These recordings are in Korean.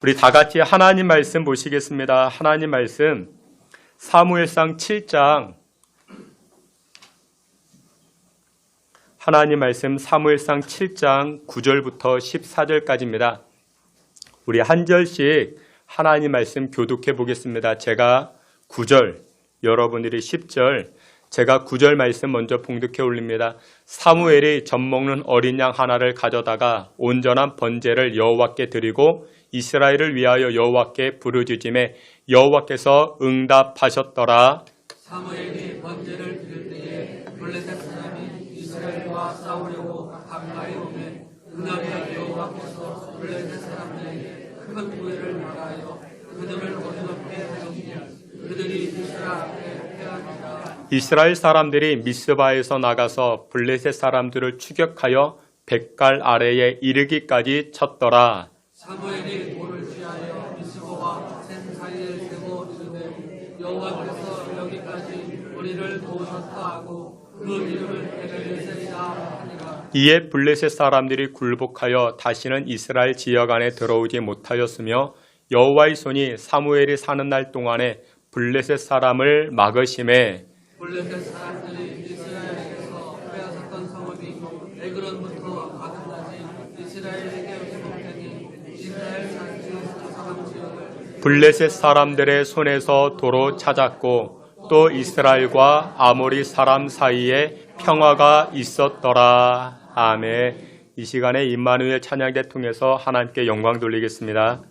우리 다 같이 하나님 말씀 보시겠습니다. 하나님 말씀 사무엘상 7장 하나님 말씀 사무엘상 7장 9절부터 14절까지입니다. 우리 한 절씩 하나님 말씀 교독해 보겠습니다. 제가 9절, 여러분들이 10절, 제가 9절 말씀 먼저 봉독해 올립니다. 사무엘이 젖먹는 어린 양 하나를 가져다가 온전한 번제를 여호와께 드리고 이스라엘을 위하여 여호와께 부르짖음에 여호와께서 응답하셨더라. 사무엘이 번제를 드릴 때에 블레셋 사람이 이스라엘과 싸우려고 가까이 오매 그날에 여호와께서 블레셋 사람들에게 큰 구애를 말하여 그들을 어지럽게 하시니 그들이 이스라엘 앞에 패하니라. 이스라엘 사람들이 미스바에서 나가서 블레셋 사람들을 추격하여 뱃갈 아래에 이르기까지 쳤더라. 사무엘이 돌을 취하여 미스바와 샘 사이에 세고 이르되 여호와께서 여기까지 우리를 도우셨다 하고 그 이름을 에벨레셀이라 하니라. 이에 블레셋 사람들이 굴복하여 다시는 이스라엘 지역 안에 들어오지 못하였으며 여호와의 손이 사무엘이 사는 날 동안에 블레셋 사람을 막으심에 블레셋 사람들이 이스라엘에서 빼앗았던 성읍이 에그론부터 가든까지 이스라엘에게 회복되니 이스라엘 사람 지역을 블레셋 사람들의 손에서 도로 찾았고 또 이스라엘과 아모리 사람 사이에 평화가 있었더라. 아멘. 이 시간에 임마누엘 찬양대 통해서 하나님께 영광 돌리겠습니다.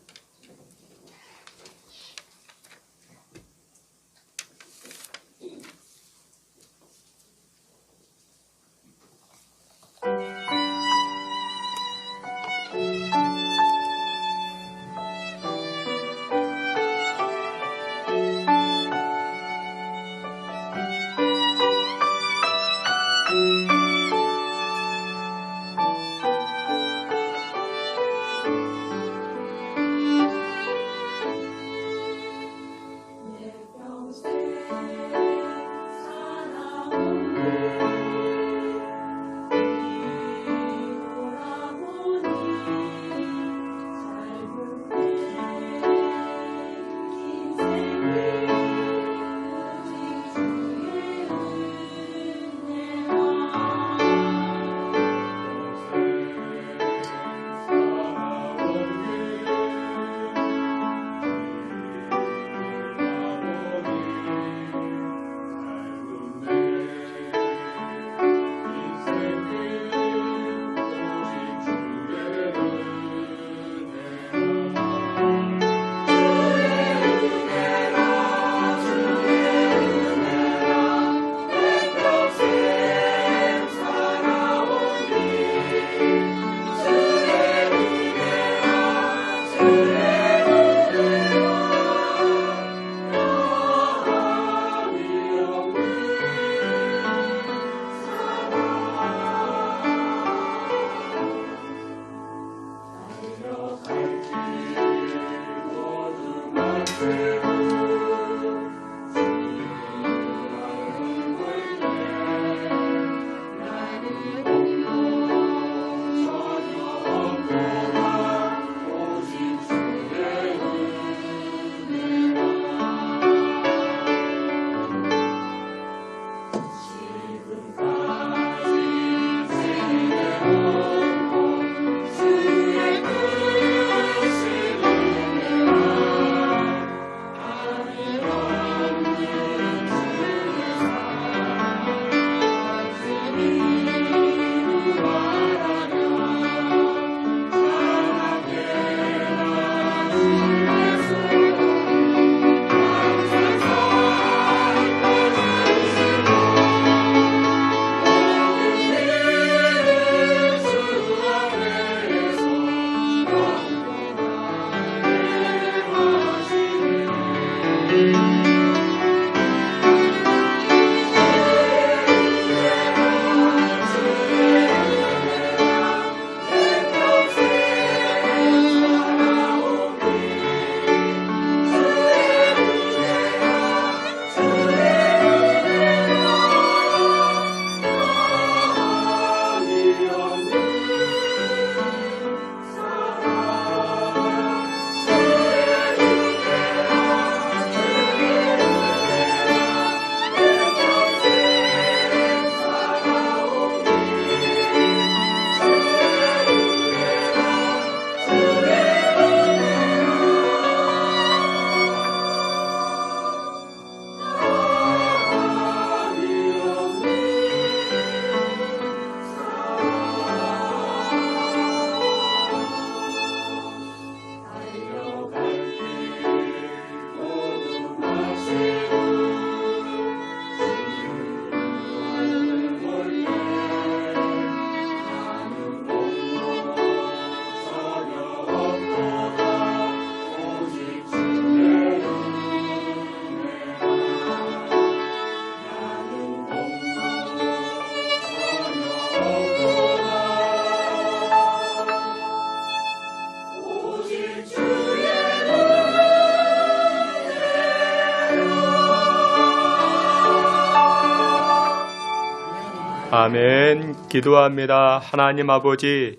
아멘. 기도합니다. 하나님 아버지,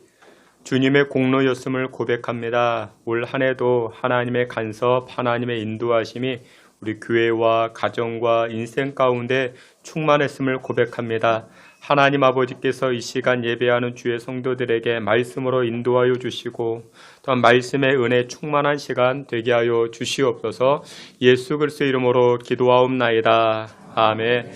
주님의 공로였음을 고백합니다. 올 한 해도 하나님의 간섭, 하나님의 인도하심이 우리 교회와 가정과 인생 가운데 충만했음을 고백합니다. 하나님 아버지께서 이 시간 예배하는 주의 성도들에게 말씀으로 인도하여 주시고 또한 말씀의 은혜 충만한 시간 되게 하여 주시옵소서. 예수 그리스도의 이름으로 기도하옵나이다. 아멘.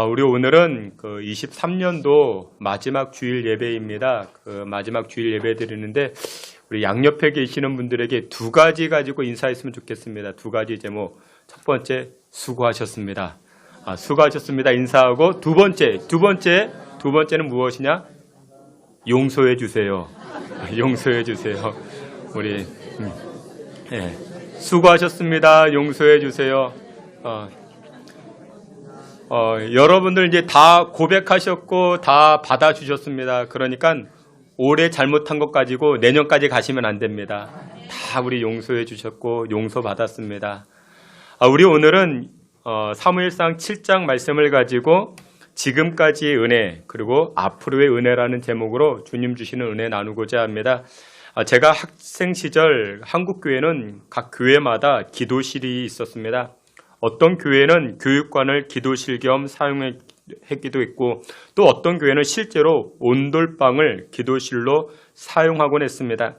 우리 오늘은 23년도 마지막 주일 예배입니다. 마지막 주일 예배 드리는데 우리 양옆에 계시는 분들에게 두 가지 가지고 인사했으면 좋겠습니다. 두 가지 제목. 첫 번째, 수고하셨습니다. 수고하셨습니다. 인사하고 두 번째는 무엇이냐? 용서해 주세요. 용서해 주세요. 우리 수고하셨습니다. 용서해 주세요. 여러분들 이제 다 고백하셨고 다 받아주셨습니다. 그러니까 올해 잘못한 것 가지고 내년까지 가시면 안 됩니다. 다 우리 용서해 주셨고 용서 받았습니다. 우리 오늘은 사무엘상 7장 말씀을 가지고 지금까지의 은혜 그리고 앞으로의 은혜라는 제목으로 주님 주시는 은혜 나누고자 합니다. 제가 학생 시절 한국교회는 각 교회마다 기도실이 있었습니다. 어떤 교회는 교육관을 기도실 겸 사용하기도 했고 또 어떤 교회는 실제로 온돌방을 기도실로 사용하곤 했습니다.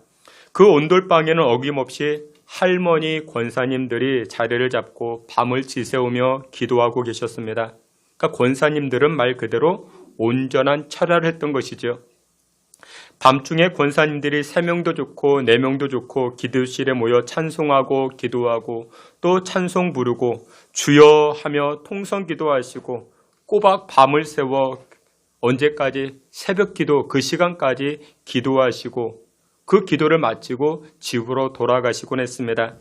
그 온돌방에는 어김없이 할머니 권사님들이 자리를 잡고 밤을 지새우며 기도하고 계셨습니다. 그러니까 권사님들은 말 그대로 온전한 철야를 했던 것이죠. 밤중에 권사님들이 3명도 좋고 4명도 좋고 기도실에 모여 찬송하고 기도하고 또 찬송 부르고 주여 하며 통성 기도하시고 꼬박 밤을 새워 언제까지 새벽 기도 그 시간까지 기도하시고 그 기도를 마치고 집으로 돌아가시곤 했습니다.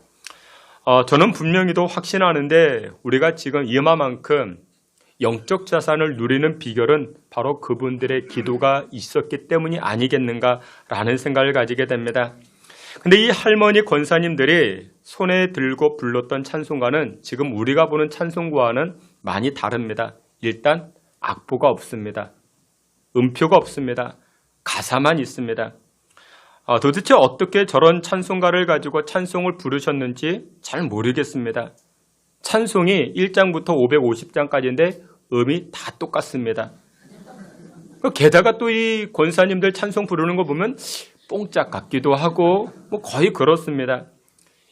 저는 분명히도 확신하는데 우리가 지금 이마만큼 영적 자산을 누리는 비결은 바로 그분들의 기도가 있었기 때문이 아니겠는가라는 생각을 가지게 됩니다. 근데 이 할머니 권사님들이 손에 들고 불렀던 찬송가는 지금 우리가 보는 찬송가와는 많이 다릅니다. 일단 악보가 없습니다. 음표가 없습니다. 가사만 있습니다. 도대체 어떻게 저런 찬송가를 가지고 찬송을 부르셨는지 잘 모르겠습니다. 찬송이 1장부터 550장까지인데 음이 다 똑같습니다. 게다가 또 이 권사님들 찬송 부르는 거 보면 뽕짝 같기도 하고 거의 그렇습니다.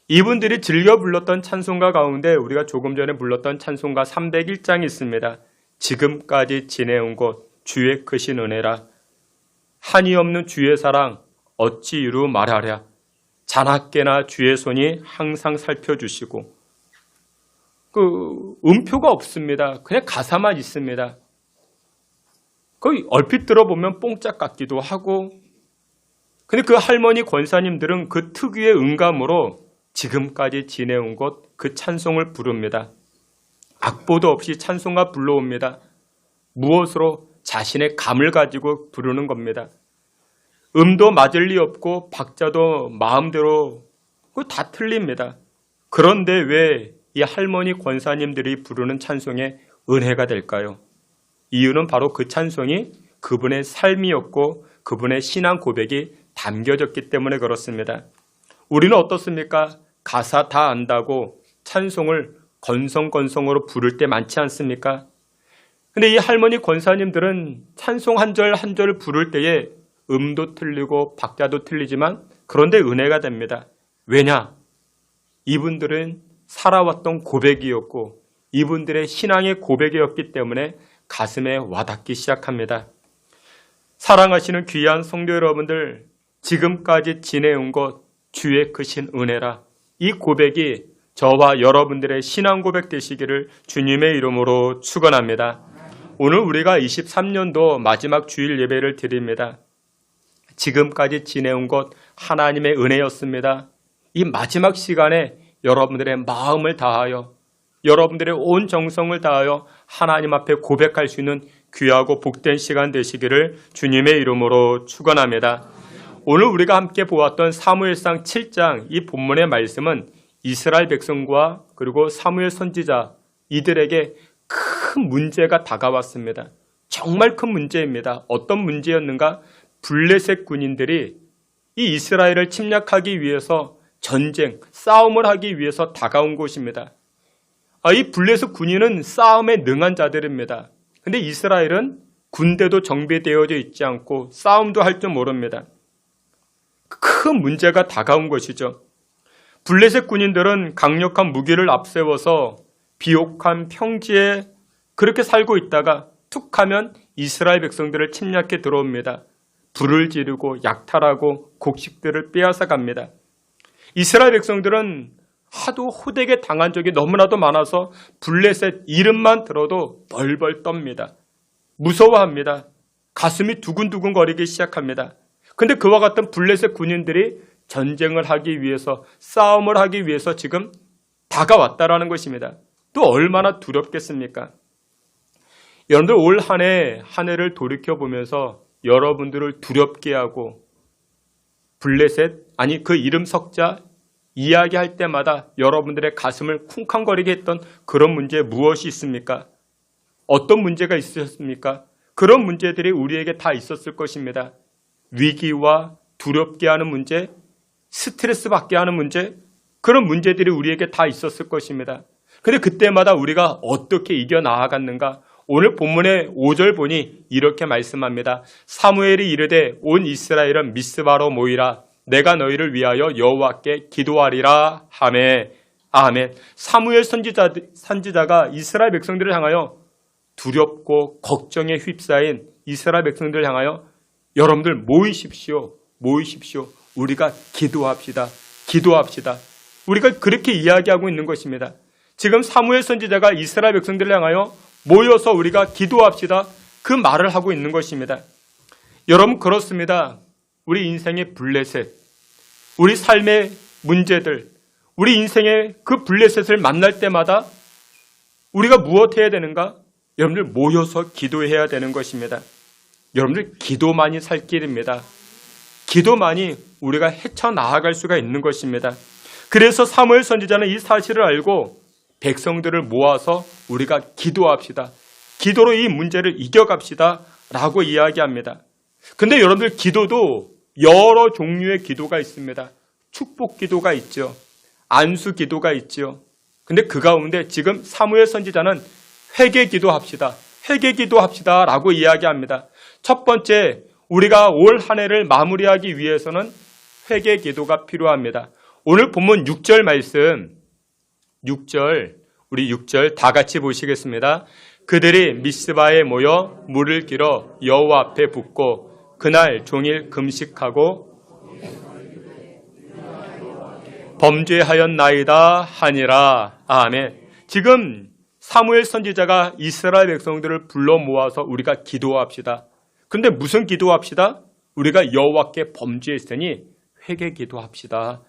이분들이 즐겨 불렀던 찬송가 가운데 우리가 조금 전에 불렀던 찬송가 301장이 있습니다. 지금까지 지내온 것 주의 크신 은혜라 한이 없는 주의 사랑 어찌 이루 말하랴 자나깨나 주의 손이 항상 살펴주시고 음표가 없습니다. 그냥 가사만 있습니다. 거의 얼핏 들어보면 뽕짝 같기도 하고 근데 그 할머니 권사님들은 그 특유의 음감으로 지금까지 지내온 것 그 찬송을 부릅니다. 악보도 없이 찬송가 불러옵니다. 무엇으로? 자신의 감을 가지고 부르는 겁니다. 음도 맞을 리 없고 박자도 마음대로 다 틀립니다. 그런데 왜 이 할머니 권사님들이 부르는 찬송에 은혜가 될까요? 이유는 바로 그 찬송이 그분의 삶이었고 그분의 신앙 고백이 담겨졌기 때문에 그렇습니다. 우리는 어떻습니까? 가사 다 안다고 찬송을 건성건성으로 부를 때 많지 않습니까? 근데 이 할머니 권사님들은 찬송 한 절 한 절을 부를 때에 음도 틀리고 박자도 틀리지만 그런데 은혜가 됩니다. 왜냐? 이분들은 살아왔던 고백이었고 이분들의 신앙의 고백이었기 때문에 가슴에 와닿기 시작합니다. 사랑하시는 귀한 성도 여러분들, 지금까지 지내온 것 주의 크신 은혜라. 이 고백이 저와 여러분들의 신앙 고백 되시기를 주님의 이름으로 축원합니다. 오늘 우리가 23년도 마지막 주일 예배를 드립니다. 지금까지 지내온 것 하나님의 은혜였습니다. 이 마지막 시간에 여러분들의 마음을 다하여 여러분들의 온 정성을 다하여 하나님 앞에 고백할 수 있는 귀하고 복된 시간 되시기를 주님의 이름으로 축원합니다. 오늘 우리가 함께 보았던 사무엘상 7장 이 본문의 말씀은 이스라엘 백성과 그리고 사무엘 선지자 이들에게 큰 문제가 다가왔습니다. 정말 큰 문제입니다. 어떤 문제였는가? 블레셋 군인들이 이 이스라엘을 침략하기 위해서 전쟁, 싸움을 하기 위해서 다가온 곳입니다. 이 블레셋 군인은 싸움에 능한 자들입니다. 근데 이스라엘은 군대도 정비되어져 있지 않고 싸움도 할 줄 모릅니다. 큰 문제가 다가온 것이죠. 블레셋 군인들은 강력한 무기를 앞세워서 비옥한 평지에 그렇게 살고 있다가 툭 하면 이스라엘 백성들을 침략해 들어옵니다. 불을 지르고 약탈하고 곡식들을 빼앗아 갑니다. 이스라엘 백성들은 하도 호되게 당한 적이 너무나도 많아서 블레셋 이름만 들어도 벌벌 떱니다. 무서워합니다. 가슴이 두근두근 거리기 시작합니다. 근데 그와 같은 블레셋 군인들이 전쟁을 하기 위해서, 싸움을 하기 위해서 지금 다가왔다라는 것입니다. 또 얼마나 두렵겠습니까? 여러분들 올 한 해를 돌이켜보면서 여러분들을 두렵게 하고 블레셋, 그 이름 석자 이야기할 때마다 여러분들의 가슴을 쿵쾅거리게 했던 그런 문제 무엇이 있습니까? 어떤 문제가 있으셨습니까? 그런 문제들이 우리에게 다 있었을 것입니다. 위기와 두렵게 하는 문제, 스트레스 받게 하는 문제, 그런 문제들이 우리에게 다 있었을 것입니다. 근데 그때마다 우리가 어떻게 이겨나아갔는가? 오늘 본문의 5절 보니 이렇게 말씀합니다. 사무엘이 이르되 온 이스라엘은 미스바로 모이라. 내가 너희를 위하여 여호와께 기도하리라 하매. 아멘. 사무엘 선지자가 이스라엘 백성들을 향하여 두렵고 걱정에 휩싸인 이스라엘 백성들을 향하여 여러분들 모이십시오. 우리가 기도합시다. 우리가 그렇게 이야기하고 있는 것입니다. 지금 사무엘 선지자가 이스라엘 백성들을 향하여 모여서 우리가 기도합시다. 그 말을 하고 있는 것입니다. 여러분 그렇습니다. 우리 인생의 블레셋, 우리 삶의 문제들, 우리 인생의 그 블레셋을 만날 때마다 우리가 무엇 해야 되는가? 여러분들 모여서 기도해야 되는 것입니다. 여러분들 기도만이 살 길입니다. 기도만이 우리가 헤쳐나아갈 수가 있는 것입니다. 그래서 사무엘 선지자는 이 사실을 알고 백성들을 모아서 우리가 기도합시다. 기도로 이 문제를 이겨갑시다 라고 이야기합니다. 근데 여러분들 기도도 여러 종류의 기도가 있습니다. 축복 기도가 있죠. 안수 기도가 있죠. 근데 그 가운데 지금 사무엘 선지자는 회개 기도합시다 라고 이야기합니다. 첫 번째, 우리가 올 한 해를 마무리하기 위해서는 회개 기도가 필요합니다. 오늘 본문 6절 말씀, 6절, 우리 6절 다 같이 보시겠습니다. 그들이 미스바에 모여 물을 길어 여호와 앞에 붓고 그날 종일 금식하고 범죄하였나이다 하니라. 아멘. 지금 사무엘 선지자가 이스라엘 백성들을 불러 모아서 우리가 기도합시다. 근데 무슨 기도합시다? 우리가 여호와께 범죄했으니 회개 기도합시다.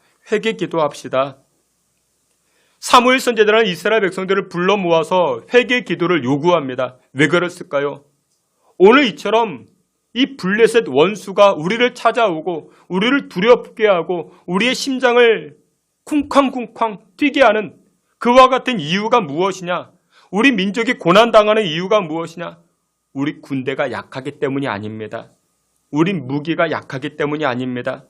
사무엘 선지자는 이스라엘 백성들을 불러 모아서 회개 기도를 요구합니다. 왜 그랬을까요? 오늘 이처럼 이 블레셋 원수가 우리를 찾아오고 우리를 두렵게 하고 우리의 심장을 쿵쾅쿵쾅 뛰게 하는 그와 같은 이유가 무엇이냐? 우리 민족이 고난당하는 이유가 무엇이냐? 우리 군대가 약하기 때문이 아닙니다. 우리 무기가 약하기 때문이 아닙니다.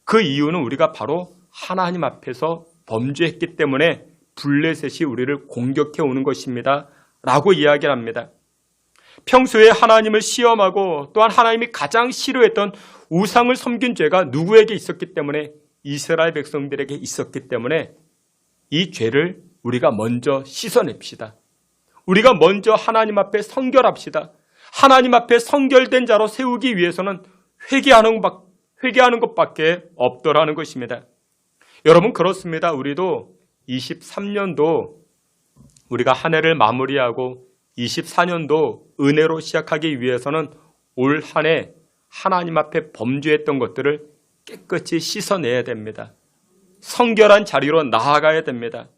그 이유는 우리가 바로 하나님 앞에서 범죄했기 때문에 블레셋이 우리를 공격해 오는 것입니다. 라고 이야기를 합니다. 평소에 하나님을 시험하고 또한 하나님이 가장 싫어했던 우상을 섬긴 죄가 누구에게 있었기 때문에 이스라엘 백성들에게 있었기 때문에 이 죄를 우리가 먼저 씻어냅시다. 우리가 먼저 하나님 앞에 성결합시다. 하나님 앞에 성결된 자로 세우기 위해서는 회개하는 것밖에 없더라는 것입니다. 여러분 그렇습니다. 우리도 23년도 우리가 한 해를 마무리하고 24년도 은혜로 시작하기 위해서는 올 한 해 하나님 앞에 범죄했던 것들을 깨끗이 씻어내야 됩니다. 성결한 자리로 나아가야 됩니다.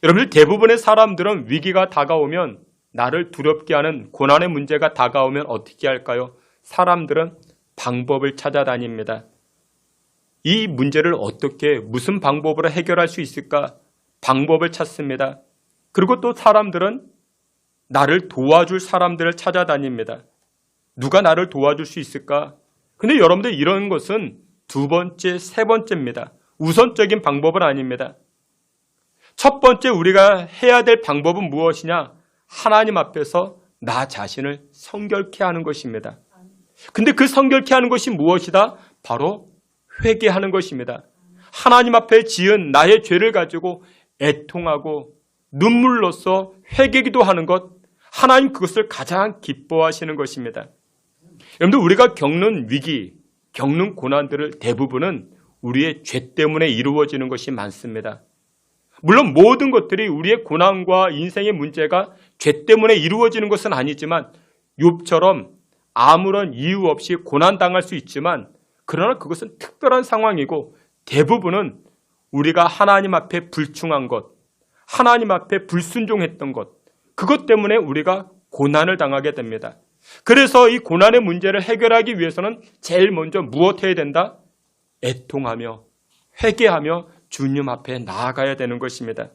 여러분들 대부분의 사람들은 위기가 다가오면 나를 두렵게 하는 고난의 문제가 다가오면 어떻게 할까요? 사람들은 방법을 찾아다닙니다. 이 문제를 어떻게 무슨 방법으로 해결할 수 있을까? 방법을 찾습니다. 그리고 또 사람들은 나를 도와줄 사람들을 찾아다닙니다. 누가 나를 도와줄 수 있을까? 근데 여러분들 이런 것은 두 번째, 세 번째입니다. 우선적인 방법은 아닙니다. 첫 번째 우리가 해야 될 방법은 무엇이냐? 하나님 앞에서 나 자신을 성결케 하는 것입니다. 근데 그 성결케 하는 것이 무엇이다? 바로 회개하는 것입니다. 하나님 앞에 지은 나의 죄를 가지고 애통하고 눈물로써 회개기도 하는 것, 하나님 그것을 가장 기뻐하시는 것입니다. 여러분들 우리가 겪는 위기, 겪는 고난들을 대부분은 우리의 죄 때문에 이루어지는 것이 많습니다. 물론 모든 것들이 우리의 고난과 인생의 문제가 죄 때문에 이루어지는 것은 아니지만 욥처럼 아무런 이유 없이 고난당할 수 있지만 그러나 그것은 특별한 상황이고 대부분은 우리가 하나님 앞에 불충한 것, 하나님 앞에 불순종했던 것, 그것 때문에 우리가 고난을 당하게 됩니다. 그래서 이 고난의 문제를 해결하기 위해서는 제일 먼저 무엇 해야 된다? 애통하며 회개하며 주님 앞에 나아가야 되는 것입니다.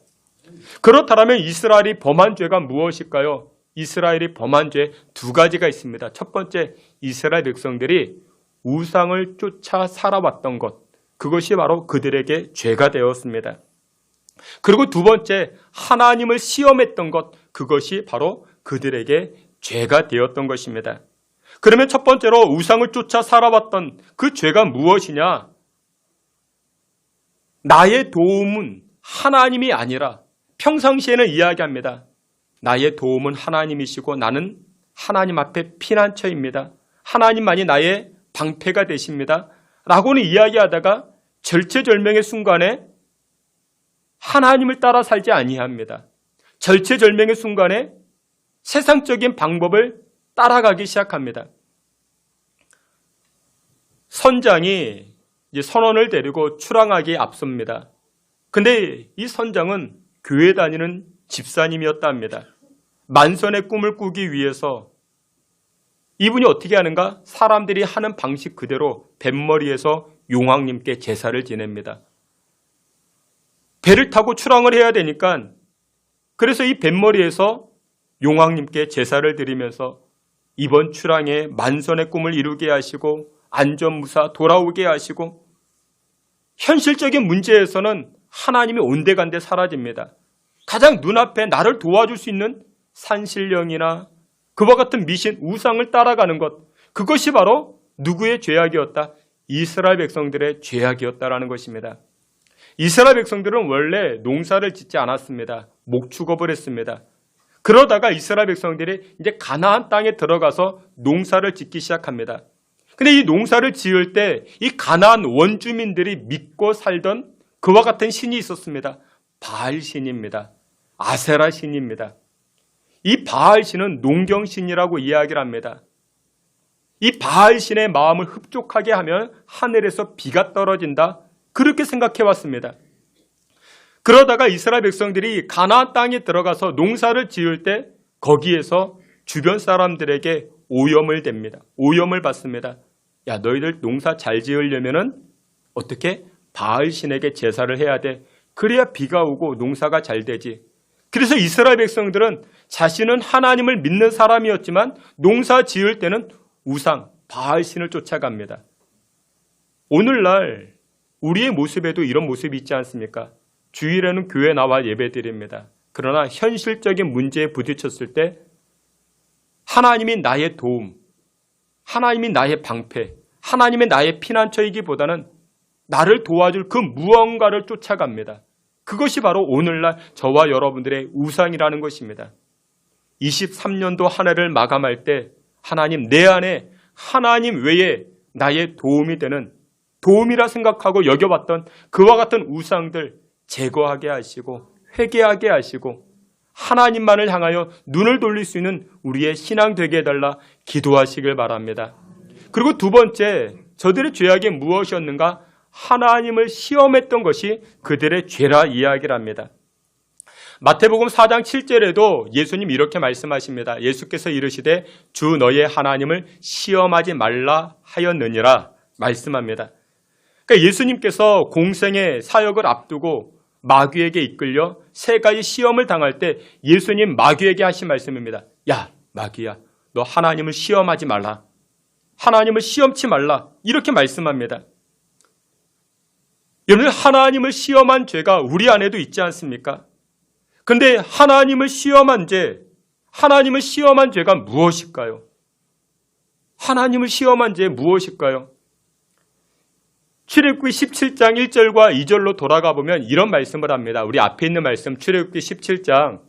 그렇다면 이스라엘이 범한 죄가 무엇일까요? 이스라엘이 범한 죄 두 가지가 있습니다. 첫 번째, 이스라엘 백성들이 우상을 쫓아 살아왔던 것, 그것이 바로 그들에게 죄가 되었습니다. 그리고 두 번째, 하나님을 시험했던 것, 그것이 바로 그들에게 죄가 되었던 것입니다. 그러면 첫 번째로 우상을 쫓아 살아왔던 그 죄가 무엇이냐? 나의 도움은 하나님이 아니라 평상시에는 이야기합니다. 나의 도움은 하나님이시고 나는 하나님 앞에 피난처입니다. 하나님만이 나의 방패가 되십니다. 라고는 이야기하다가 절체절명의 순간에 하나님을 따라 살지 아니합니다. 절체절명의 순간에 세상적인 방법을 따라가기 시작합니다. 선장이 이제 선원을 데리고 출항하기에 앞섭니다. 근데 이 선장은 교회 다니는 집사님이었다 합니다. 만선의 꿈을 꾸기 위해서 이분이 어떻게 하는가? 사람들이 하는 방식 그대로 뱃머리에서 용왕님께 제사를 지냅니다. 배를 타고 출항을 해야 되니까 그래서 이 뱃머리에서 용왕님께 제사를 드리면서 이번 출항에 만선의 꿈을 이루게 하시고 안전무사 돌아오게 하시고 현실적인 문제에서는 하나님이 온데간데 사라집니다. 가장 눈앞에 나를 도와줄 수 있는 산신령이나 그와 같은 미신, 우상을 따라가는 것, 그것이 바로 누구의 죄악이었다? 이스라엘 백성들의 죄악이었다라는 것입니다. 이스라엘 백성들은 원래 농사를 짓지 않았습니다. 목축업을 했습니다. 그러다가 이스라엘 백성들이 이제 가나안 땅에 들어가서 농사를 짓기 시작합니다. 근데 이 농사를 지을 때 이 가나안 원주민들이 믿고 살던 그와 같은 신이 있었습니다. 바알 신입니다. 아세라 신입니다. 이 바알 신은 농경신이라고 이야기를 합니다. 이 바알 신의 마음을 흡족하게 하면 하늘에서 비가 떨어진다. 그렇게 생각해 왔습니다. 그러다가 이스라엘 백성들이 가나안 땅에 들어가서 농사를 지을 때 거기에서 주변 사람들에게 오염을 댑니다. 오염을 받습니다. 야, 너희들 농사 잘 지으려면은 어떻게? 바알 신에게 제사를 해야 돼. 그래야 비가 오고 농사가 잘 되지. 그래서 이스라엘 백성들은 자신은 하나님을 믿는 사람이었지만 농사 지을 때는 우상, 바알 신을 쫓아갑니다. 오늘날 우리의 모습에도 이런 모습이 있지 않습니까? 주일에는 교회 나와 예배드립니다. 그러나 현실적인 문제에 부딪혔을 때 하나님이 나의 도움, 하나님이 나의 방패, 하나님의 나의 피난처이기보다는 나를 도와줄 그 무언가를 쫓아갑니다. 그것이 바로 오늘날 저와 여러분들의 우상이라는 것입니다. 23년도 한 해를 마감할 때 하나님 내 안에 하나님 외에 나의 도움이 되는 도움이라 생각하고 여겨봤던 그와 같은 우상들 제거하게 하시고 회개하게 하시고 하나님만을 향하여 눈을 돌릴 수 있는 우리의 신앙 되게 해달라 기도하시길 바랍니다. 그리고 두 번째, 저들의 죄악이 무엇이었는가? 하나님을 시험했던 것이 그들의 죄라 이야기를 합니다. 마태복음 4장 7절에도 예수님 이렇게 말씀하십니다. 예수께서 이르시되 주 너의 하나님을 시험하지 말라 하였느니라 말씀합니다. 그러니까 예수님께서 공생의 사역을 앞두고 마귀에게 이끌려 세 가지 시험을 당할 때 예수님 마귀에게 하신 말씀입니다. 야, 마귀야, 너 하나님을 시험하지 말라. 하나님을 시험치 말라. 이렇게 말씀합니다. 여러분, 하나님을 시험한 죄가 우리 안에도 있지 않습니까? 그런데 하나님을 시험한 죄가 무엇일까요? 하나님을 시험한 죄 무엇일까요? 출애굽기 17장 1절과 2절로 돌아가 보면 이런 말씀을 합니다. 우리 앞에 있는 말씀 출애굽기 17장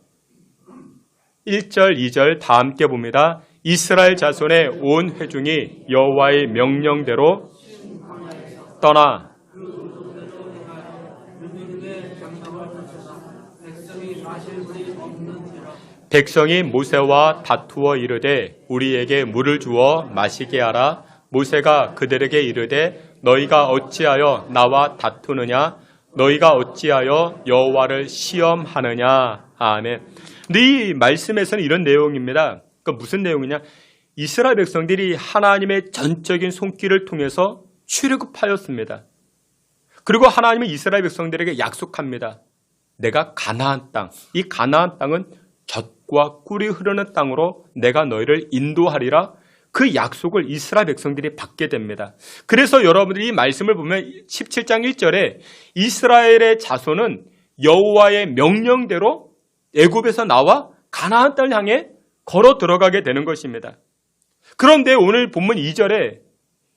1절, 2절 다 함께 봅니다. 이스라엘 자손의 온 회중이 여호와의 명령대로 떠나 백성이 모세와 다투어 이르되 우리에게 물을 주어 마시게 하라. 모세가 그들에게 이르되 너희가 어찌하여 나와 다투느냐? 너희가 어찌하여 여호와를 시험하느냐? 아멘. 근데 이 말씀에서는 이런 내용입니다. 그러니까 무슨 내용이냐? 이스라엘 백성들이 하나님의 전적인 손길을 통해서 출애굽하였습니다. 그리고 하나님은 이스라엘 백성들에게 약속합니다. 내가 가나안 땅, 이 가나안 땅은 젖과 꿀이 흐르는 땅으로 내가 너희를 인도하리라. 그 약속을 이스라엘 백성들이 받게 됩니다. 그래서 여러분들이 이 말씀을 보면 17장 1절에 이스라엘의 자손은 여호와의 명령대로 애굽에서 나와 가나안 땅을 향해 걸어 들어가게 되는 것입니다. 그런데 오늘 본문 2절에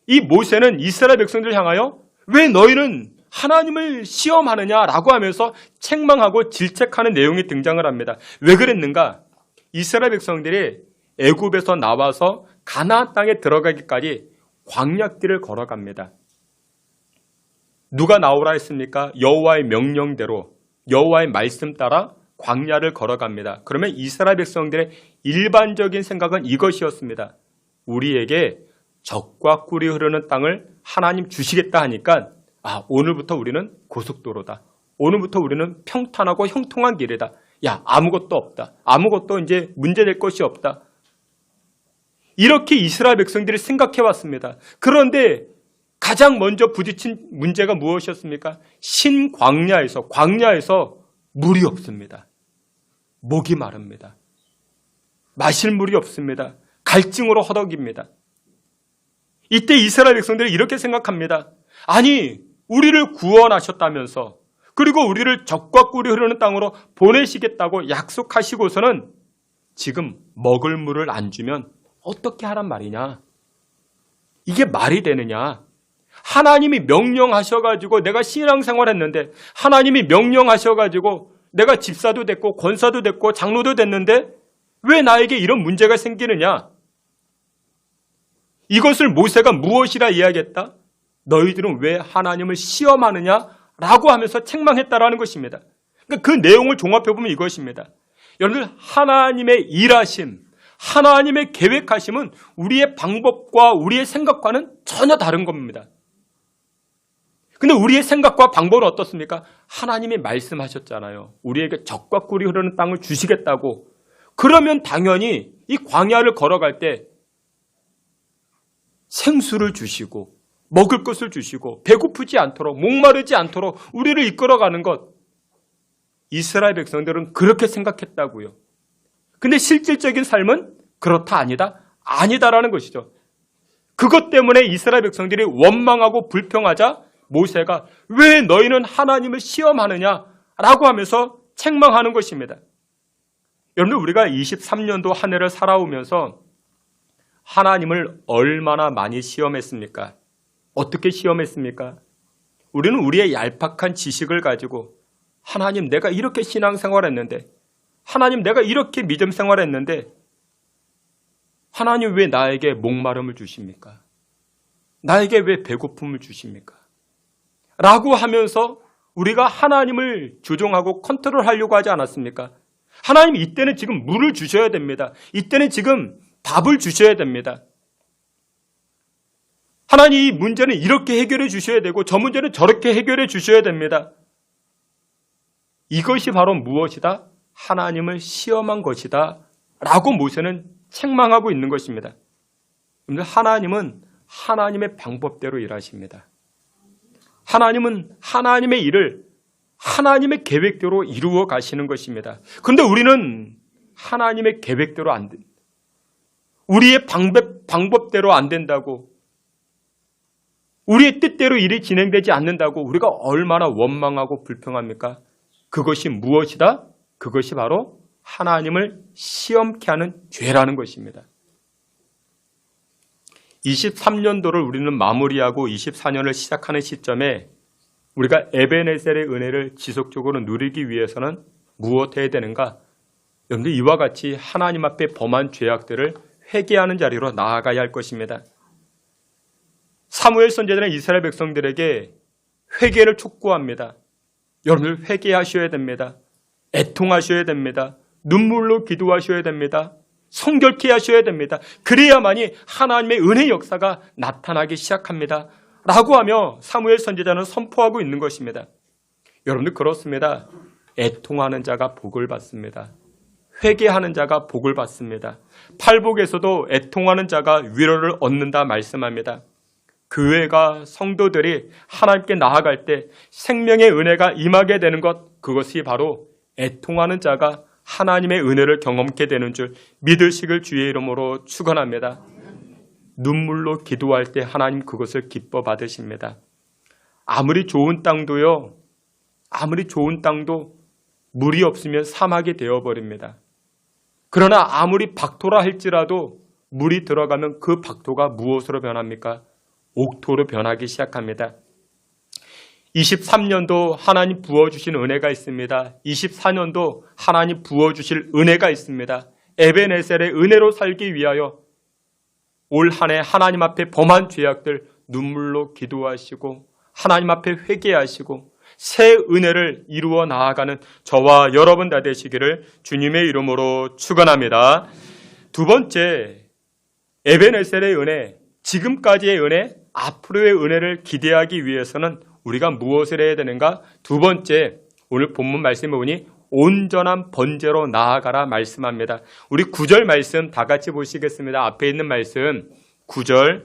이 모세는 이스라엘 백성들을 향하여 왜 너희는 하나님을 시험하느냐라고 하면서 책망하고 질책하는 내용이 등장을 합니다. 왜 그랬는가? 이스라엘 백성들이 애굽에서 나와서 가나안 땅에 들어가기까지 광야길을 걸어갑니다. 누가 나오라 했습니까? 여호와의 명령대로 여호와의 말씀 따라 광야를 걸어갑니다. 그러면 이스라엘 백성들의 일반적인 생각은 이것이었습니다. 우리에게 젖과 꿀이 흐르는 땅을 하나님 주시겠다 하니까 오늘부터 우리는 고속도로다. 오늘부터 우리는 평탄하고 형통한 길이다. 야, 아무것도 없다. 아무것도 이제 문제될 것이 없다. 이렇게 이스라엘 백성들이 생각해 왔습니다. 그런데 가장 먼저 부딪힌 문제가 무엇이었습니까? 광야에서 물이 없습니다. 목이 마릅니다. 마실 물이 없습니다. 갈증으로 허덕입니다. 이때 이스라엘 백성들이 이렇게 생각합니다. 아니, 우리를 구원하셨다면서 그리고 우리를 젖과 꿀이 흐르는 땅으로 보내시겠다고 약속하시고서는 지금 먹을 물을 안 주면 어떻게 하란 말이냐? 이게 말이 되느냐? 하나님이 명령하셔가지고 내가 신앙생활 했는데 하나님이 명령하셔가지고 내가 집사도 됐고 권사도 됐고 장로도 됐는데 왜 나에게 이런 문제가 생기느냐? 이것을 모세가 무엇이라 이야기했다? 너희들은 왜 하나님을 시험하느냐라고 하면서 책망했다라는 것입니다. 그러니까 그 내용을 종합해보면 이것입니다. 여러분들, 하나님의 일하심, 하나님의 계획하심은 우리의 방법과 우리의 생각과는 전혀 다른 겁니다. 근데 우리의 생각과 방법은 어떻습니까? 하나님이 말씀하셨잖아요. 우리에게 젖과 꿀이 흐르는 땅을 주시겠다고. 그러면 당연히 이 광야를 걸어갈 때 생수를 주시고 먹을 것을 주시고 배고프지 않도록 목마르지 않도록 우리를 이끌어가는 것. 이스라엘 백성들은 그렇게 생각했다고요. 근데 실질적인 삶은 그렇다 아니다라는 것이죠. 그것 때문에 이스라엘 백성들이 원망하고 불평하자 모세가 왜 너희는 하나님을 시험하느냐라고 하면서 책망하는 것입니다. 여러분, 우리가 23년도 한 해를 살아오면서 하나님을 얼마나 많이 시험했습니까? 어떻게 시험했습니까? 우리는 우리의 얄팍한 지식을 가지고 하나님, 내가 이렇게 신앙생활했는데, 하나님, 내가 이렇게 믿음 생활했는데 하나님 왜 나에게 목마름을 주십니까? 나에게 왜 배고픔을 주십니까? 라고 하면서 우리가 하나님을 조종하고 컨트롤하려고 하지 않았습니까? 하나님, 이때는 지금 물을 주셔야 됩니다. 이때는 지금 밥을 주셔야 됩니다. 하나님, 이 문제는 이렇게 해결해 주셔야 되고 저 문제는 저렇게 해결해 주셔야 됩니다. 이것이 바로 무엇이다? 하나님을 시험한 것이다 라고 모세는 책망하고 있는 것입니다. 하나님은 하나님의 방법대로 일하십니다. 하나님은 하나님의 일을 하나님의 계획대로 이루어 가시는 것입니다. 그런데 우리는 하나님의 계획대로 안 된다. 우리의 방법대로 안 된다고, 우리의 뜻대로 일이 진행되지 않는다고 우리가 얼마나 원망하고 불평합니까? 그것이 무엇이다? 그것이 바로 하나님을 시험케 하는 죄라는 것입니다. 23년도를 우리는 마무리하고 24년을 시작하는 시점에 우리가 에베네셀의 은혜를 지속적으로 누리기 위해서는 무엇 해야 되는가? 여러분들 이와 같이 하나님 앞에 범한 죄악들을 회개하는 자리로 나아가야 할 것입니다. 사무엘 선지자는 이스라엘 백성들에게 회개를 촉구합니다. 여러분들 회개하셔야 됩니다. 애통하셔야 됩니다. 눈물로 기도하셔야 됩니다. 성결케 하셔야 됩니다. 그래야만이 하나님의 은혜 역사가 나타나기 시작합니다. 라고 하며 사무엘 선지자는 선포하고 있는 것입니다. 여러분들 그렇습니다. 애통하는 자가 복을 받습니다. 회개하는 자가 복을 받습니다. 팔복에서도 애통하는 자가 위로를 얻는다 말씀합니다. 교회가 성도들이 하나님께 나아갈 때 생명의 은혜가 임하게 되는 것, 그것이 바로 애통하는 자가 하나님의 은혜를 경험케 되는 줄 믿으시길 주의 이름으로 축원합니다. 눈물로 기도할 때 하나님 그것을 기뻐 받으십니다. 아무리 좋은 땅도요, 아무리 좋은 땅도 물이 없으면 사막이 되어버립니다. 그러나 아무리 박토라 할지라도 물이 들어가면 그 박토가 무엇으로 변합니까? 옥토로 변하기 시작합니다. 23년도 하나님 부어주신 은혜가 있습니다. 24년도 하나님 부어주실 은혜가 있습니다. 에베네셀의 은혜로 살기 위하여 올 한 해 하나님 앞에 범한 죄악들 눈물로 기도하시고 하나님 앞에 회개하시고 새 은혜를 이루어 나아가는 저와 여러분 다 되시기를 주님의 이름으로 축원합니다. 두 번째, 에베네셀의 은혜, 지금까지의 은혜, 앞으로의 은혜를 기대하기 위해서는 우리가 무엇을 해야 되는가? 두 번째, 오늘 본문 말씀에 보니 온전한 번제로 나아가라 말씀합니다. 우리 9절 말씀 다 같이 보시겠습니다. 앞에 있는 말씀 9절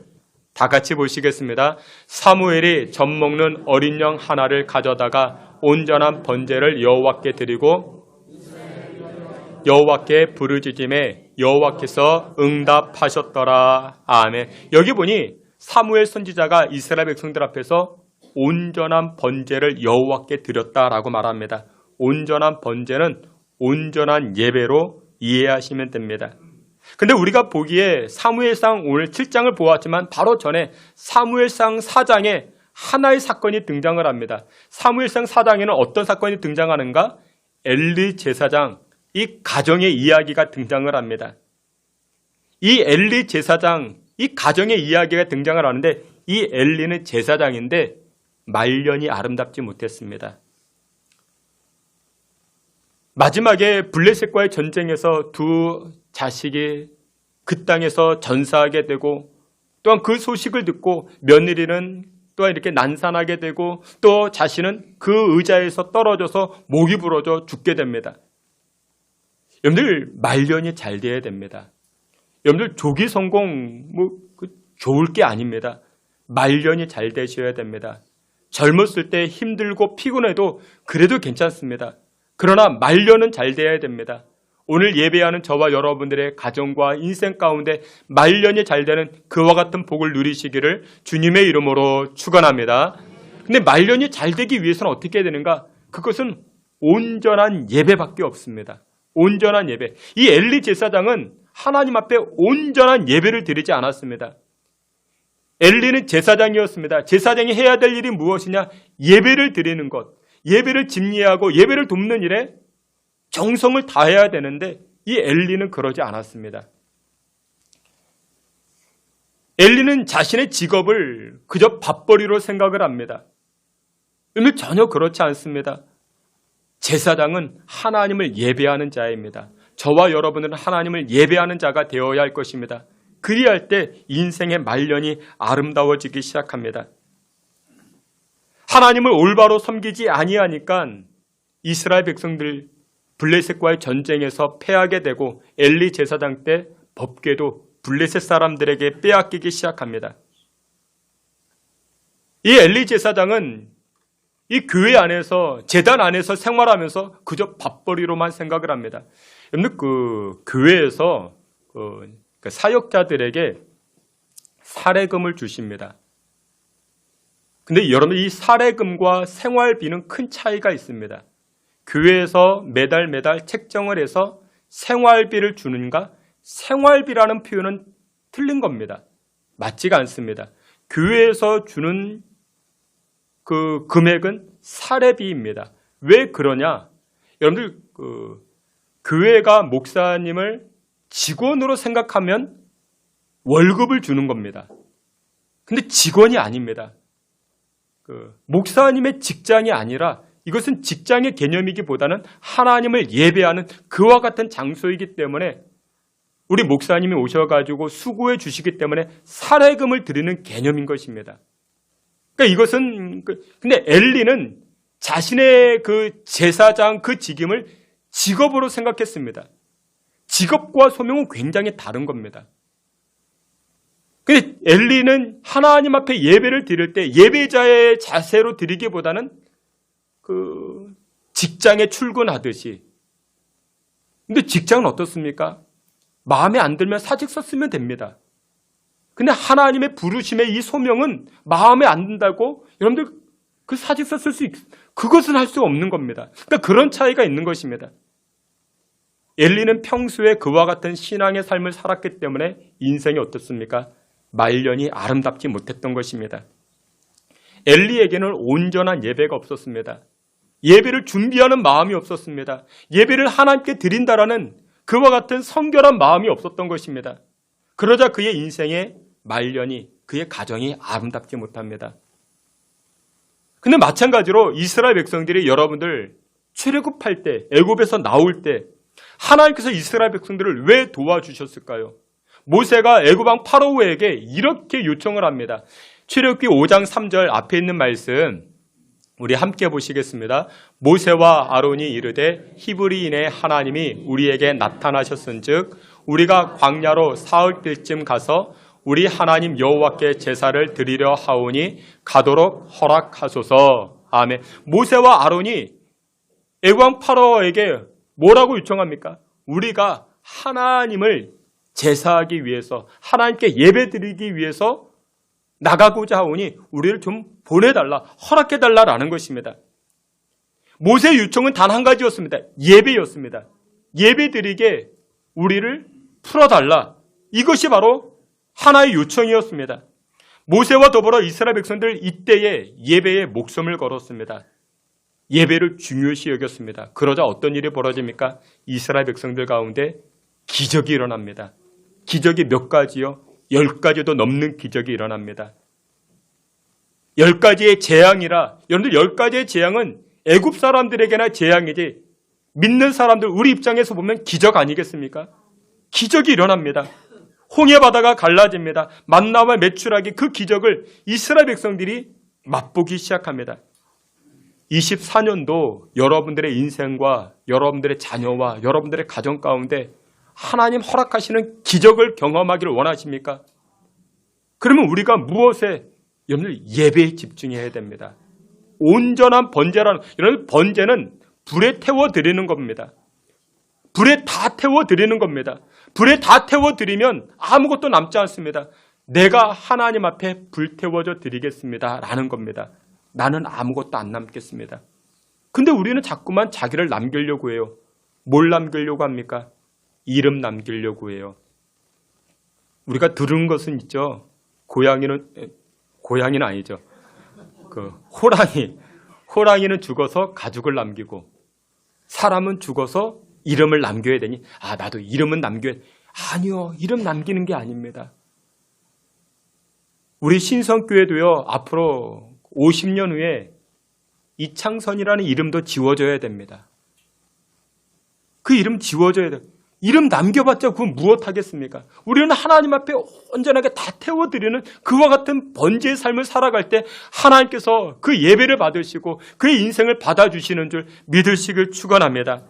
다 같이 보시겠습니다. 사무엘이 젖 먹는 어린 양 하나를 가져다가 온전한 번제를 여호와께 드리고 여호와께 부르짖음에 여호와께서 응답하셨더라. 아멘. 여기 보니 사무엘 선지자가 이스라엘 백성들 앞에서 온전한 번제를 여호와께 드렸다라고 말합니다. 온전한 번제는 온전한 예배로 이해하시면 됩니다. 근데 우리가 보기에 사무엘상 오늘 7장을 보았지만 바로 전에 사무엘상 4장에 하나의 사건이 등장을 합니다. 사무엘상 4장에는 어떤 사건이 등장하는가? 엘리 제사장, 이 가정의 이야기가 등장을 합니다. 이 엘리 제사장, 이 가정의 이야기가 등장을 하는데 이 엘리는 제사장인데 말년이 아름답지 못했습니다. 마지막에 블레셋과의 전쟁에서 두 자식이 그 땅에서 전사하게 되고 또한 그 소식을 듣고 며느리는 또한 이렇게 난산하게 되고 또 자신은 그 의자에서 떨어져서 목이 부러져 죽게 됩니다. 여러분들 말년이 잘 돼야 됩니다. 여러분들 조기 성공 좋을 게 아닙니다. 말년이 잘 되셔야 됩니다. 젊었을 때 힘들고 피곤해도 그래도 괜찮습니다. 그러나 말년은 잘 돼야 됩니다. 오늘 예배하는 저와 여러분들의 가정과 인생 가운데 말년이 잘 되는 그와 같은 복을 누리시기를 주님의 이름으로 축원합니다. 근데 말년이 잘 되기 위해서는 어떻게 해야 되는가? 그것은 온전한 예배밖에 없습니다. 온전한 예배. 이 엘리 제사장은 하나님 앞에 온전한 예배를 드리지 않았습니다. 엘리는 제사장이었습니다. 제사장이 해야 될 일이 무엇이냐? 예배를 드리는 것, 예배를 집례하고 예배를 돕는 일에 정성을 다해야 되는데 이 엘리는 그러지 않았습니다. 엘리는 자신의 직업을 그저 밥벌이로 생각을 합니다. 그런데 전혀 그렇지 않습니다. 제사장은 하나님을 예배하는 자입니다. 저와 여러분은 하나님을 예배하는 자가 되어야 할 것입니다. 그리할 때 인생의 말년이 아름다워지기 시작합니다. 하나님을 올바로 섬기지 아니하니까 이스라엘 백성들 블레셋과의 전쟁에서 패하게 되고 엘리 제사장 때 법궤도 블레셋 사람들에게 빼앗기기 시작합니다. 이 엘리 제사장은 이 교회 안에서, 제단 안에서 생활하면서 그저 밥벌이로만 생각을 합니다. 여러분들 그 교회에서 그 사역자들에게 사례금을 주십니다. 근데 여러분 이 사례금과 생활비는 큰 차이가 있습니다. 교회에서 매달 책정을 해서 생활비를 주는가? 생활비라는 표현은 틀린 겁니다. 맞지가 않습니다. 교회에서 주는 그 금액은 사례비입니다. 왜 그러냐? 여러분들 교회가 목사님을 직원으로 생각하면 월급을 주는 겁니다. 근데 직원이 아닙니다. 목사님의 직장이 아니라 이것은 직장의 개념이기보다는 하나님을 예배하는 그와 같은 장소이기 때문에 우리 목사님이 오셔가지고 수고해 주시기 때문에 사례금을 드리는 개념인 것입니다. 그러니까 이것은 근데 엘리는 자신의 그 제사장 그 직임을 직업으로 생각했습니다. 직업과 소명은 굉장히 다른 겁니다. 근데 엘리는 하나님 앞에 예배를 드릴 때 예배자의 자세로 드리기보다는 그 직장에 출근하듯이. 근데 직장은 어떻습니까? 마음에 안 들면 사직 썼으면 됩니다. 근데 하나님의 부르심의 이 소명은 마음에 안 든다고 여러분들 그 사직 썼을 그것은 할 수 없는 겁니다. 그러니까 그런 차이가 있는 것입니다. 엘리는 평소에 그와 같은 신앙의 삶을 살았기 때문에 인생이 어떻습니까? 말년이 아름답지 못했던 것입니다. 엘리에게는 온전한 예배가 없었습니다. 예배를 준비하는 마음이 없었습니다. 예배를 하나님께 드린다라는 그와 같은 성결한 마음이 없었던 것입니다. 그러자 그의 인생의 말년이, 그의 가정이 아름답지 못합니다. 근데 마찬가지로 이스라엘 백성들이 여러분들 출애굽할 때, 애굽에서 나올 때 하나님께서 이스라엘 백성들을 왜 도와주셨을까요? 모세가 애굽왕 파로우에게 이렇게 요청을 합니다. 출애굽기 5장 3절 앞에 있는 말씀 우리 함께 보시겠습니다. 모세와 아론이 이르되 히브리인의 하나님이 우리에게 나타나셨은즉 우리가 광야로 사흘쯤 가서 우리 하나님 여호와께 제사를 드리려 하오니 가도록 허락하소서. 아멘. 모세와 아론이 애굽왕 파로에게 뭐라고 요청합니까? 우리가 하나님을 제사하기 위해서, 하나님께 예배드리기 위해서 나가고자 하오니 우리를 좀 보내달라, 허락해달라라는 것입니다. 모세의 요청은 단 한 가지였습니다. 예배였습니다. 예배드리게 우리를 풀어달라. 이것이 바로 하나의 요청이었습니다. 모세와 더불어 이스라엘 백성들 이때에 예배에 목숨을 걸었습니다. 예배를 중요시 여겼습니다. 그러자 어떤 일이 벌어집니까? 이스라엘 백성들 가운데 기적이 일어납니다. 기적이 몇 가지요? 10가지도 넘는 기적이 일어납니다. 10가지의 재앙이라, 여러분들 10가지의 재앙은 애굽 사람들에게나 재앙이지 믿는 사람들 우리 입장에서 보면 기적 아니겠습니까? 기적이 일어납니다. 홍해 바다가 갈라집니다. 만나와 메추라기 그 기적을 이스라엘 백성들이 맛보기 시작합니다. 24년도 여러분들의 인생과 여러분들의 자녀와 여러분들의 가정 가운데 하나님 허락하시는 기적을 경험하기를 원하십니까? 그러면 우리가 무엇에? 여러분들 예배에 집중해야 됩니다. 온전한 번제라는, 여러분 번제는 불에 태워드리는 겁니다. 불에 다 태워드리는 겁니다. 불에 다 태워드리면 아무것도 남지 않습니다. 내가 하나님 앞에 불 태워져 드리겠습니다 라는 겁니다. 나는 아무것도 안 남겠습니다. 근데 우리는 자꾸만 자기를 남기려고 해요. 뭘 남기려고 합니까? 이름 남기려고 해요. 우리가 들은 것은 있죠. 고양이는 아니죠. 호랑이는 죽어서 가죽을 남기고 사람은 죽어서 이름을 남겨야 되니 나도 이름은 남겨야 돼. 아니요. 이름 남기는 게 아닙니다. 우리 신성교회도요. 앞으로 50년 후에 이창선이라는 이름도 지워져야 됩니다. 그 이름 지워져야 돼요. 이름 남겨봤자 그건 무엇 하겠습니까? 우리는 하나님 앞에 온전하게 다 태워드리는 그와 같은 번제의 삶을 살아갈 때 하나님께서 그 예배를 받으시고 그의 인생을 받아주시는 줄 믿으시길 축원합니다.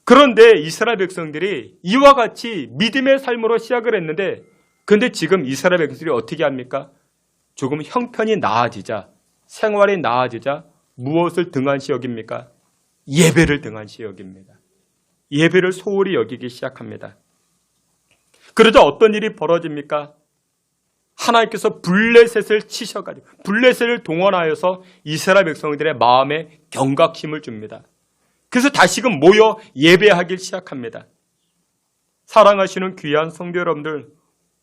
그런데 이스라엘 백성들이 이와 같이 믿음의 삶으로 시작을 했는데 근데 지금 이스라엘 백성들이 어떻게 합니까? 조금 형편이 나아지자 생활이 나아지자 무엇을 등한시 여깁니까? 예배를 등한시 여깁니다. 예배를 소홀히 여기기 시작합니다. 그러자 어떤 일이 벌어집니까? 하나님께서 블레셋을 치셔가지고 블레셋을 동원하여서 이스라엘 백성들의 마음에 경각심을 줍니다. 그래서 다시금 모여 예배하기 시작합니다. 사랑하시는 귀한 성도 여러분들,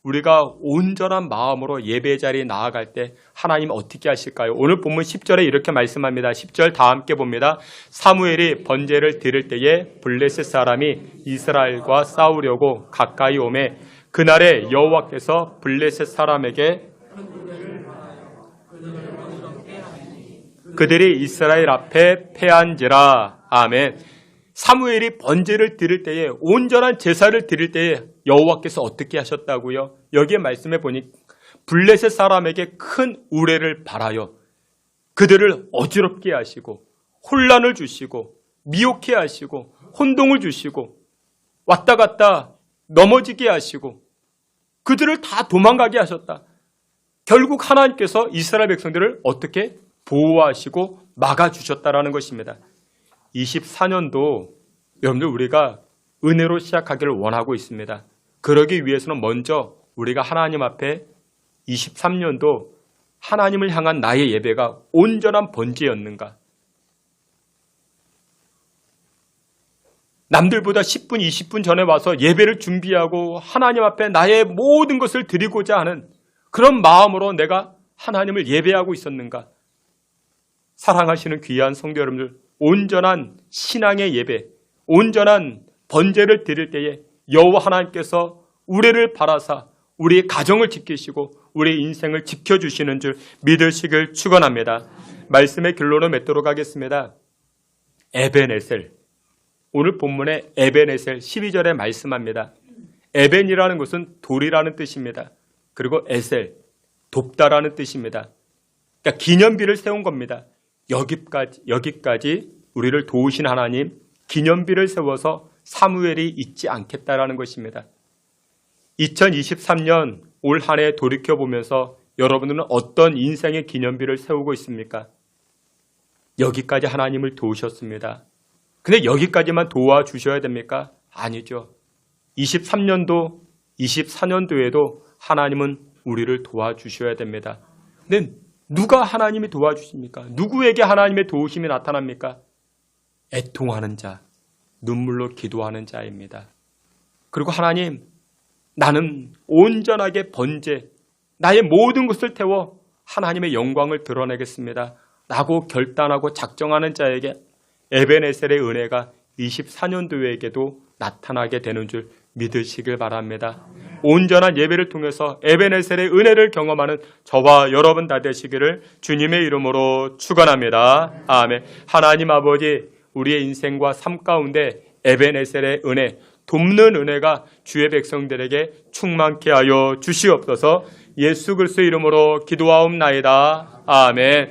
우리가 온전한 마음으로 예배 자리에 나아갈 때 하나님 어떻게 하실까요? 오늘 본문 10절에 이렇게 말씀합니다. 10절 다 함께 봅니다. 사무엘이 번제를 드릴 때에 블레셋 사람이 이스라엘과 싸우려고 가까이 오매 그날에 여호와께서 블레셋 사람에게 그들이 이스라엘 앞에 패한지라. 아멘. 사무엘이 번제를 드릴 때에 온전한 제사를 드릴 때에 여호와께서 어떻게 하셨다고요? 여기에 말씀해 보니 블레셋 사람에게 큰 우레를 발하여 그들을 어지럽게 하시고 혼란을 주시고 미혹해 하시고 혼동을 주시고 왔다 갔다 넘어지게 하시고 그들을 다 도망가게 하셨다. 결국 하나님께서 이스라엘 백성들을 어떻게 보호하시고 막아주셨다라는 것입니다. 24년도 여러분들 우리가 은혜로 시작하기를 원하고 있습니다. 그러기 위해서는 먼저 우리가 하나님 앞에 23년도 하나님을 향한 나의 예배가 온전한 번제였는가? 남들보다 10분, 20분 전에 와서 예배를 준비하고 하나님 앞에 나의 모든 것을 드리고자 하는 그런 마음으로 내가 하나님을 예배하고 있었는가? 사랑하시는 귀한 성도 여러분들, 온전한 신앙의 예배, 온전한 번제를 드릴 때에 여호와 하나님께서 우리를 바라사 우리의 가정을 지키시고 우리의 인생을 지켜주시는 줄 믿으시길 축원합니다. 말씀의 결론을 맺도록 하겠습니다. 에벤에셀, 오늘 본문의 에벤에셀 12절에 말씀합니다. 에벤이라는 것은 돌이라는 뜻입니다. 그리고 에셀, 돕다라는 뜻입니다. 그러니까 기념비를 세운 겁니다. 여기까지 우리를 도우신 하나님, 기념비를 세워서 사무엘이 잊지 않겠다라는 것입니다. 2023년 올 한 해 돌이켜보면서 여러분들은 어떤 인생의 기념비를 세우고 있습니까? 여기까지 하나님을 도우셨습니다. 근데 여기까지만 도와주셔야 됩니까? 아니죠. 23년도, 24년도에도 하나님은 우리를 도와주셔야 됩니다. 근데 누가 하나님이 도와주십니까? 누구에게 하나님의 도우심이 나타납니까? 애통하는 자, 눈물로 기도하는 자입니다. 그리고 하나님, 나는 온전하게 번제, 나의 모든 것을 태워 하나님의 영광을 드러내겠습니다. 라고 결단하고 작정하는 자에게 에벤에셀의 은혜가 24년도에게도 나타나게 되는 줄 믿으시길 바랍니다. 온전한 예배를 통해서 에벤에셀의 은혜를 경험하는 저와 여러분 다 되시기를 주님의 이름으로 축원합니다. 아멘. 하나님 아버지, 우리의 인생과 삶 가운데 에벤에셀의 은혜, 돕는 은혜가 주의 백성들에게 충만케 하여 주시옵소서. 예수 그리스도의 이름으로 기도하옵나이다. 아멘.